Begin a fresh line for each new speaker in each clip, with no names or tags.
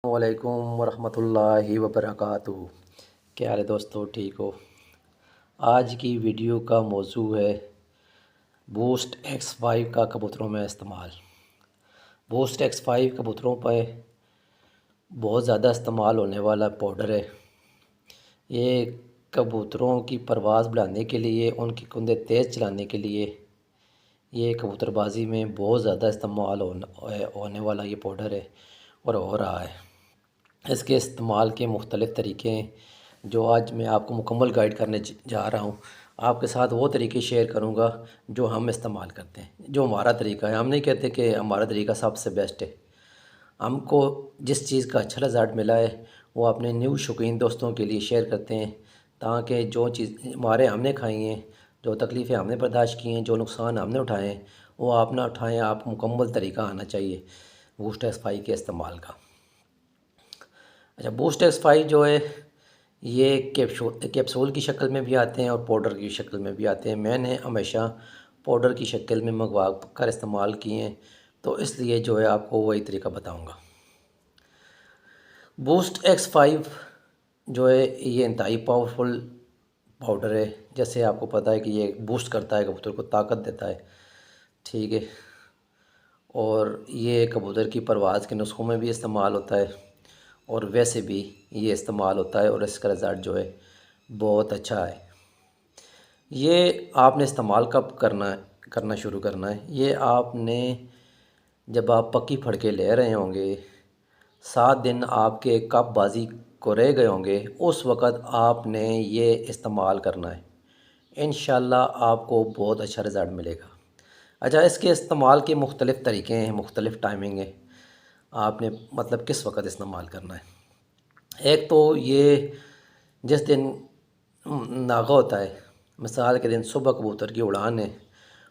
السلام علیکم ورحمۃ اللہ وبرکاتہ۔ کیا حال ہے دوستو، ٹھیک ہو؟ آج کی ویڈیو کا موضوع ہے بوسٹ ایکس 5 کا کبوتروں میں استعمال۔ بوسٹ ایکس 5 کبوتروں پہ بہت زیادہ استعمال ہونے والا پاؤڈر ہے۔ یہ کبوتروں کی پرواز بڑھانے کے لیے، ان کی کندیں تیز چلانے کے لیے یہ کبوتر بازی میں بہت زیادہ استعمال ہونے والا یہ پاؤڈر ہے اور ہو رہا ہے۔ اس کے استعمال کے مختلف طریقے ہیں جو آج میں آپ کو مکمل گائیڈ کرنے جا رہا ہوں۔ آپ کے ساتھ وہ طریقے شیئر کروں گا جو ہم استعمال کرتے ہیں، جو ہمارا طریقہ ہے۔ ہم نہیں کہتے کہ ہمارا طریقہ سب سے بیسٹ ہے۔ ہم کو جس چیز کا اچھا رزلٹ ملا ہے وہ اپنے نیو شوقین دوستوں کے لیے شیئر کرتے ہیں، تاکہ جو چیز ہم نے کھائی ہیں، جو تکلیفیں ہم نے برداشت کی ہیں، جو نقصان ہم نے اٹھائے ہیں، وہ آپ نہ اٹھائیں۔ آپ مکمل طریقہ آنا چاہیے بوسٹ ایکس 5 کے استعمال کا۔ اچھا، بوسٹ ایکس 5 جو ہے یہ کیپسول کی شکل میں بھی آتے ہیں اور پاؤڈر کی شکل میں بھی آتے ہیں۔ میں نے ہمیشہ پاؤڈر کی شکل میں منگوا کر استعمال کیے ہیں، تو اس لیے جو ہے آپ کو وہی طریقہ بتاؤں گا۔ بوسٹ ایکس 5 جو ہے یہ انتہائی پاورفل پاؤڈر ہے۔ جیسے آپ کو پتہ ہے کہ یہ بوسٹ کرتا ہے، کبوتر کو طاقت دیتا ہے، ٹھیک ہے، اور یہ کبوتر کی پرواز کے نسخوں میں بھی استعمال ہوتا ہے اور ویسے بھی یہ استعمال ہوتا ہے، اور اس کا رزلٹ جو ہے بہت اچھا ہے۔ یہ آپ نے استعمال کب کرنا شروع کرنا ہے؟ یہ آپ نے جب آپ پکی پھڑ کے لے رہے ہوں گے، 7 دن آپ کے کب بازی کو رہ گئے ہوں گے، اس وقت آپ نے یہ استعمال کرنا ہے۔ انشاءاللہ آپ کو بہت اچھا رزلٹ ملے گا۔ اچھا، اس کے استعمال کے مختلف طریقے ہیں، مختلف ٹائمنگ ہے۔ آپ نے مطلب کس وقت استعمال کرنا ہے۔ ایک تو یہ جس دن ناغہ ہوتا ہے، مثال کے دن صبح کبوتر کی اڑان ہے،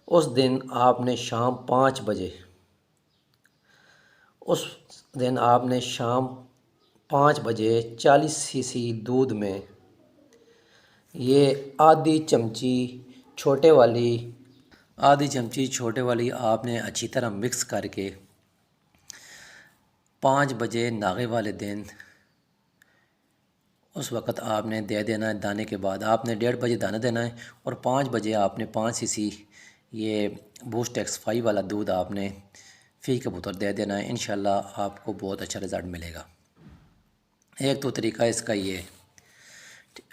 اس دن آپ نے شام 5 بجے، اس دن آپ نے شام 5 بجے 40 cc دودھ میں یہ آدھی چمچی چھوٹے والی آپ نے اچھی طرح مکس کر کے 5 بجے ناغے والے دن اس وقت آپ نے دے دینا ہے۔ دانے کے بعد آپ نے 1:30 بجے دانا دینا ہے، اور 5 بجے آپ نے 5 cc یہ بوسٹ ایکس 5 والا دودھ آپ نے فی کبوتر دے دینا ہے۔ انشاءاللہ آپ کو بہت اچھا رزلٹ ملے گا۔ ایک تو طریقہ اس کا یہ ہے،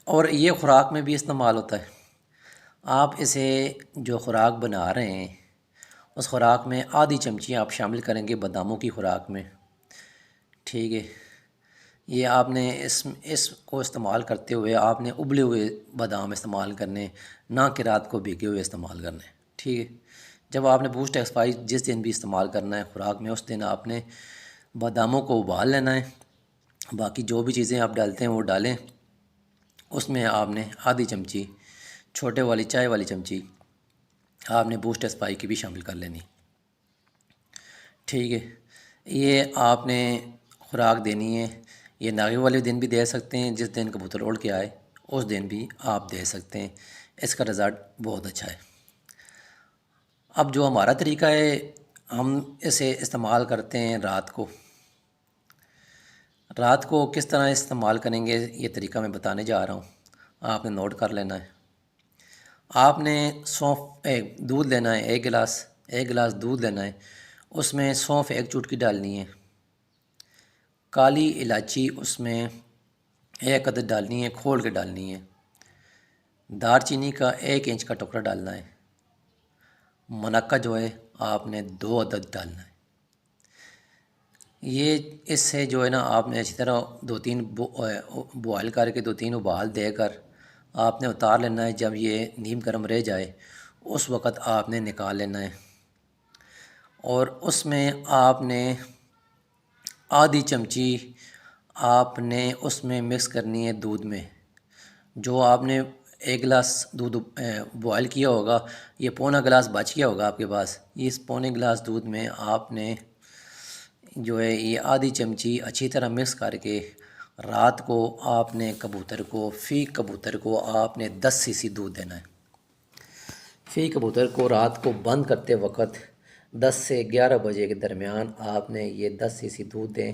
اور یہ خوراک میں بھی استعمال ہوتا ہے۔ آپ اسے جو خوراک بنا رہے ہیں اس خوراک میں آدھی چمچی آپ شامل کریں گے باداموں کی خوراک میں، ٹھیک ہے۔ یہ آپ نے اس کو استعمال کرتے ہوئے آپ نے ابلے ہوئے بادام استعمال کرنے، نہ کہ رات کو بھیگے ہوئے استعمال کرنے، ٹھیک ہے۔ جب آپ نے بوسٹ ایکس 5 جس دن بھی استعمال کرنا ہے خوراک میں، اس دن آپ نے باداموں کو ابال لینا ہے۔ باقی جو بھی چیزیں آپ ڈالتے ہیں وہ ڈالیں۔ اس میں آپ نے آدھی چمچی چھوٹے والی چائے والی چمچی آپ نے بوسٹ ایکس 5 کی بھی شامل کر لینی، ٹھیک ہے۔ یہ آپ نے خوراک دینی ہے۔ یہ ناغے والے دن بھی دے سکتے ہیں، جس دن کبوتر اڑ کے آئے اس دن بھی آپ دے سکتے ہیں۔ اس کا رزلٹ بہت اچھا ہے۔ اب جو ہمارا طریقہ ہے، ہم اسے استعمال کرتے ہیں رات کو۔ رات کو کس طرح استعمال کریں گے یہ طریقہ میں بتانے جا رہا ہوں، آپ نے نوٹ کر لینا ہے۔ آپ نے سونف دودھ لینا ہے، ایک گلاس دودھ لینا ہے، اس میں سونف 1 چٹکی ڈالنی ہے، کالی الائچی اس میں 1 عدد ڈالنی ہے، کھول کے ڈالنی ہے، دار چینی کا 1 انچ کا ٹکڑا ڈالنا ہے، منقہ جو ہے آپ نے 2 عدد ڈالنا ہے۔ یہ اس سے جو ہے نا آپ نے اچھی طرح 2-3 بوائل کر کے 2-3 ابال دے کر آپ نے اتار لینا ہے۔ جب یہ نیم گرم رہ جائے اس وقت آپ نے نکال لینا ہے، اور اس میں آپ نے آدھی چمچی آپ نے اس میں مکس کرنی ہے دودھ میں۔ جو آپ نے 1 گلاس دودھ بوائل کیا ہوگا، یہ پونا گلاس بچ گیا ہوگا آپ کے پاس، اس پونے گلاس دودھ میں آپ نے جو ہے یہ آدھی چمچی اچھی طرح مکس کر کے رات کو آپ نے فی کبوتر کو آپ نے 10 cc دودھ دینا ہے۔ فی کبوتر کو رات کو بند کرتے وقت 10 سے 11 بجے کے درمیان آپ نے یہ 10 cc دودھ دیں۔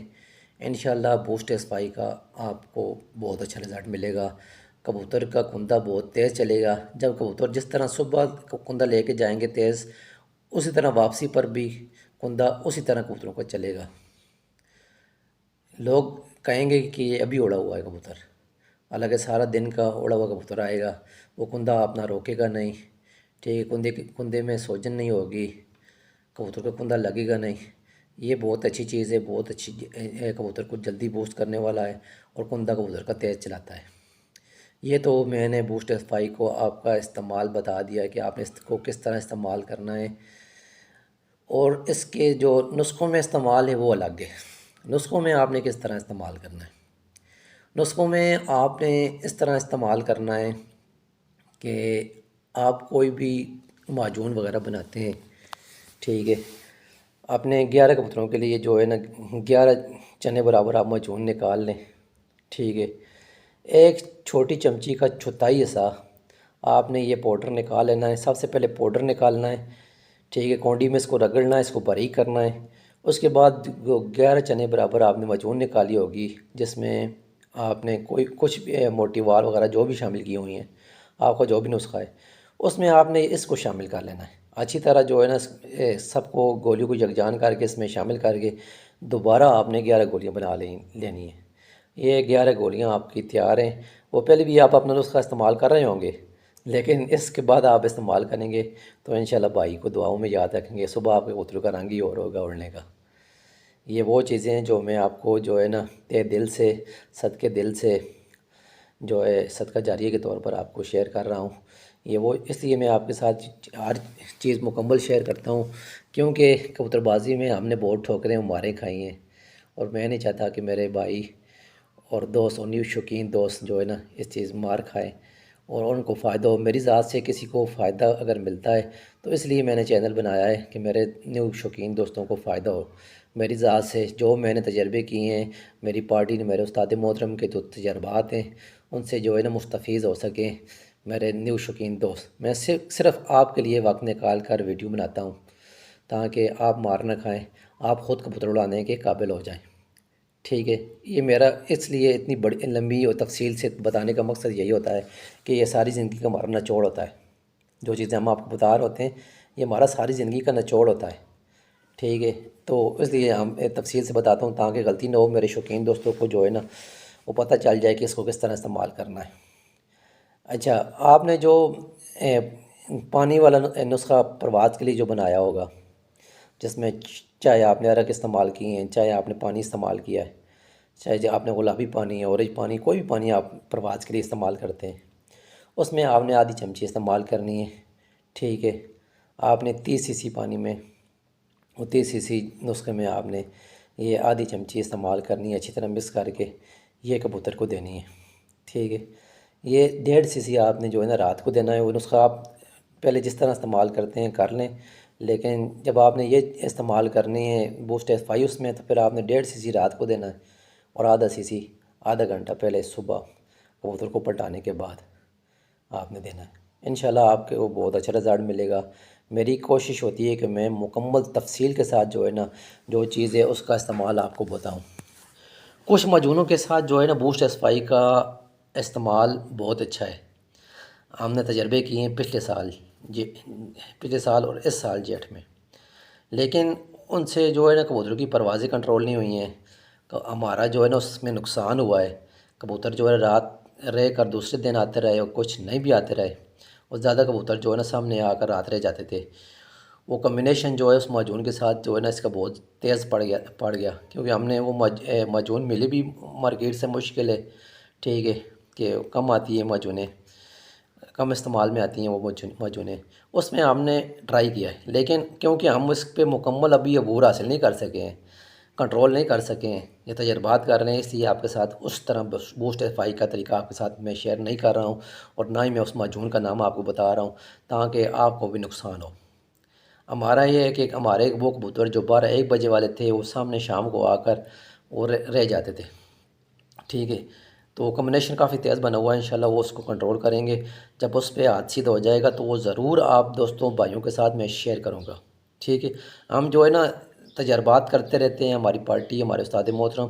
انشاءاللہ بوسٹ اسپائی کا آپ کو بہت اچھا رزلٹ ملے گا۔ کبوتر کا کندہ بہت تیز چلے گا۔ جب کبوتر جس طرح صبح کندہ لے کے جائیں گے تیز، اسی طرح واپسی پر بھی کندہ اسی طرح کبوتروں کا چلے گا۔ لوگ کہیں گے کہ یہ ابھی اڑا ہوا ہے کبوتر، حالانکہ سارا دن کا اڑا ہوا کبوتر آئے گا، وہ کندہ اپنا روکے گا نہیں، ٹھیک ہے، کندے میں سوجن نہیں ہوگی، کبوتر کا کندہ لگے گا نہیں۔ یہ بہت اچھی چیز ہے، بہت اچھی کبوتر کو جلدی بوسٹ کرنے والا ہے، اور کندہ کبوتر کا تیز چلاتا ہے۔ یہ تو میں نے بوسٹ اسپائی کو آپ کا استعمال بتا دیا ہے کہ آپ نے اس کو کس طرح استعمال کرنا ہے، اور اس کے جو نسخوں میں استعمال ہے وہ الگ ہے۔ نسخوں میں آپ نے کس طرح استعمال کرنا ہے؟ نسخوں میں آپ نے اس طرح استعمال کرنا ہے کہ آپ کوئی بھی معجون وغیرہ بناتے ہیں، ٹھیک ہے، اپنے 11 کبوتروں کے لیے جو ہے نا 11 چنے برابر آپ معجون نکال لیں، ٹھیک ہے۔ ایک چھوٹی چمچی کا چوتھائی حصہ آپ نے یہ پاؤڈر نکال لینا ہے۔ سب سے پہلے پاؤڈر نکالنا ہے، ٹھیک ہے، کونڈی میں اس کو رگڑنا ہے، اس کو باریک کرنا ہے۔ اس کے بعد 11 چنے برابر آپ نے معجون نکالی ہوگی، جس میں آپ نے کچھ بھی موٹی وال وغیرہ جو بھی شامل کی ہوئی ہیں، آپ کا جو بھی نسخہ ہے، اس میں آپ نے اس کو شامل کر لینا ہے اچھی طرح، جو ہے نا سب کو گولیوں کو یکجان کر کے اس میں شامل کر کے دوبارہ آپ نے 11 گولیاں بنا لینی ہیں۔ یہ 11 گولیاں آپ کی تیار ہیں۔ وہ پہلے بھی آپ اپنا نسخہ استعمال کر رہے ہوں گے، لیکن اس کے بعد آپ استعمال کریں گے تو انشاءاللہ بھائی کو دعاؤں میں یاد رکھیں گے، صبح آپ کے کبوتروں کا رنگ ہی اور ہوگا اڑنے کا۔ یہ وہ چیزیں ہیں جو میں آپ کو جو ہے نا تہ دل سے، صدقے دل سے، جو ہے صدقہ جاریہ کے طور پر آپ کو شیئر کر رہا ہوں۔ یہ وہ اس لیے میں آپ کے ساتھ ہر چیز مکمل شیئر کرتا ہوں، کیونکہ کبوتر بازی میں ہم نے بہت ٹھوکریں ماریں کھائی ہیں، اور میں نہیں چاہتا کہ میرے بھائی اور دوست اور نیو شوقین دوست جو ہے نا اس چیز مار کھائیں اور ان کو فائدہ ہو۔ میری ذات سے کسی کو فائدہ اگر ملتا ہے تو اس لیے میں نے چینل بنایا ہے کہ میرے نیو شوقین دوستوں کو فائدہ ہو۔ میری ذات سے جو میں نے تجربے کیے ہیں، میری پارٹی نے، میرے استاد محترم کے جو تجربات ہیں، ان سے جو ہے نا مستفیض ہو سکیں میرے نیو شوقین دوست، میں صرف آپ کے لیے وقت نکال کر ویڈیو بناتا ہوں تاکہ آپ مار نہ کھائیں، آپ خود کبوتر اڑانے کے قابل ہو جائیں، ٹھیک ہے۔ یہ میرا اس لیے اتنی بڑی لمبی اور تفصیل سے بتانے کا مقصد یہی ہوتا ہے کہ یہ ساری زندگی کا ہمارا نچوڑ ہوتا ہے، جو چیزیں ہم آپ کو بتا رہے ہوتے ہیں یہ ہمارا ساری زندگی کا نچوڑ ہوتا ہے، ٹھیک ہے۔ تو اس لیے ہم تفصیل سے بتاتا ہوں تاکہ غلطی نہ ہو، میرے شوقین دوستوں کو جو ہے نا وہ پتہ چل جائے کہ اس کو کس طرح استعمال کرنا ہے۔ اچھا، آپ نے جو پانی والا نسخہ پرواز کے لیے جو بنایا ہوگا، جس میں چاہے آپ نے ارک استعمال کیے ہیں، چاہے آپ نے پانی استعمال کیا ہے، چاہے آپ نے گلابی پانی، اورنج پانی، کوئی بھی پانی آپ پرواز کے لیے استعمال کرتے ہیں، اس میں آپ نے آدھی چمچی استعمال کرنی ہے، ٹھیک ہے۔ آپ نے 30 cc پانی میں، وہ 30 cc نسخے میں آپ نے یہ آدھی چمچی استعمال کرنی ہے، اچھی طرح مکس کر کے یہ کبوتر کو دینی ہے، ٹھیک ہے۔ یہ 1.5 cc آپ نے جو ہے نا رات کو دینا ہے۔ وہ نسخہ آپ پہلے جس طرح استعمال کرتے ہیں کر لیں، لیکن جب آپ نے یہ استعمال کرنی ہے بوسٹ اسپائی اس میں، تو پھر آپ نے 1.5 cc رات کو دینا ہے، اور آدھا cc آدھا گھنٹہ پہلے صبح کبوتر کو پلٹانے کے بعد آپ نے دینا ہے۔ انشاءاللہ آپ کو بہت اچھا رزلٹ ملے گا۔ میری کوشش ہوتی ہے کہ میں مکمل تفصیل کے ساتھ جو ہے نا جو چیز ہے اس کا استعمال آپ کو بتاؤں۔ کچھ معجونوں کے ساتھ جو ہے نا بوسٹ اسپائی کا استعمال بہت اچھا ہے، ہم نے تجربے کیے ہیں پچھلے سال اور اس سال جیٹھ میں، لیکن ان سے جو ہے نا کبوتروں کی پروازیں کنٹرول نہیں ہوئی ہیں، ہمارا جو ہے نا اس میں نقصان ہوا ہے۔ کبوتر جو ہے رات رہ کر دوسرے دن آتے رہے اور کچھ نہیں بھی آتے رہے، اور زیادہ کبوتر جو ہے نا سامنے آ کر رات رہ جاتے تھے۔ وہ کمبینیشن جو ہے اس معجون کے ساتھ جو ہے نا اس کا بہت تیز پڑ گیا، کیونکہ ہم نے وہ معجون ملی بھی مارکیٹ سے مشکل ہے، ٹھیک ہے، کہ کم آتی ہے معجونیں، کم استعمال میں آتی ہیں وہ معجونیں، اس میں ہم نے ٹرائی کیا ہے، لیکن کیونکہ ہم اس پہ مکمل ابھی عبور حاصل نہیں کر سکے ہیں، کنٹرول نہیں کر سکے ہیں، یہ تجربات کر رہے ہیں، اس لیے آپ کے ساتھ اس طرح بوسٹ اسپائی کا طریقہ آپ کے ساتھ میں شیئر نہیں کر رہا ہوں، اور نہ ہی میں اس معجون کا نام آپ کو بتا رہا ہوں تاکہ آپ کو بھی نقصان ہو۔ ہمارا یہ ہے کہ ہمارے وہ کبوتر جو 12-1 بجے والے تھے وہ سامنے شام کو آ کر وہ رہ جاتے تھے، ٹھیک ہے۔ تو کمبینیشن کافی تیز بنا ہوا ہے، انشاءاللہ وہ اس کو کنٹرول کریں گے۔ جب اس پہ ہاتھ سیدھا ہو جائے گا تو وہ ضرور آپ دوستوں بھائیوں کے ساتھ میں شیئر کروں گا، ٹھیک ہے۔ ہم جو ہے نا تجربات کرتے رہتے ہیں، ہماری پارٹی، ہمارے استاد محترم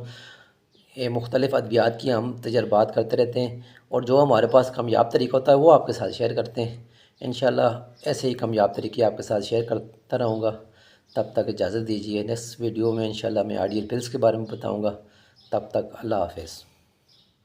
یہ مختلف ادویات کی ہم تجربات کرتے رہتے ہیں، اور جو ہمارے پاس کامیاب طریقہ ہوتا ہے وہ آپ کے ساتھ شیئر کرتے ہیں۔ انشاءاللہ ایسے ہی کامیاب طریقے آپ کے ساتھ شیئر کرتا رہوں گا۔ تب تک اجازت دیجیے، نیکسٹ ویڈیو میں انشاءاللہ میں آئیڈیل پلس کے بارے میں بتاؤں گا۔ تب تک اللہ حافظ۔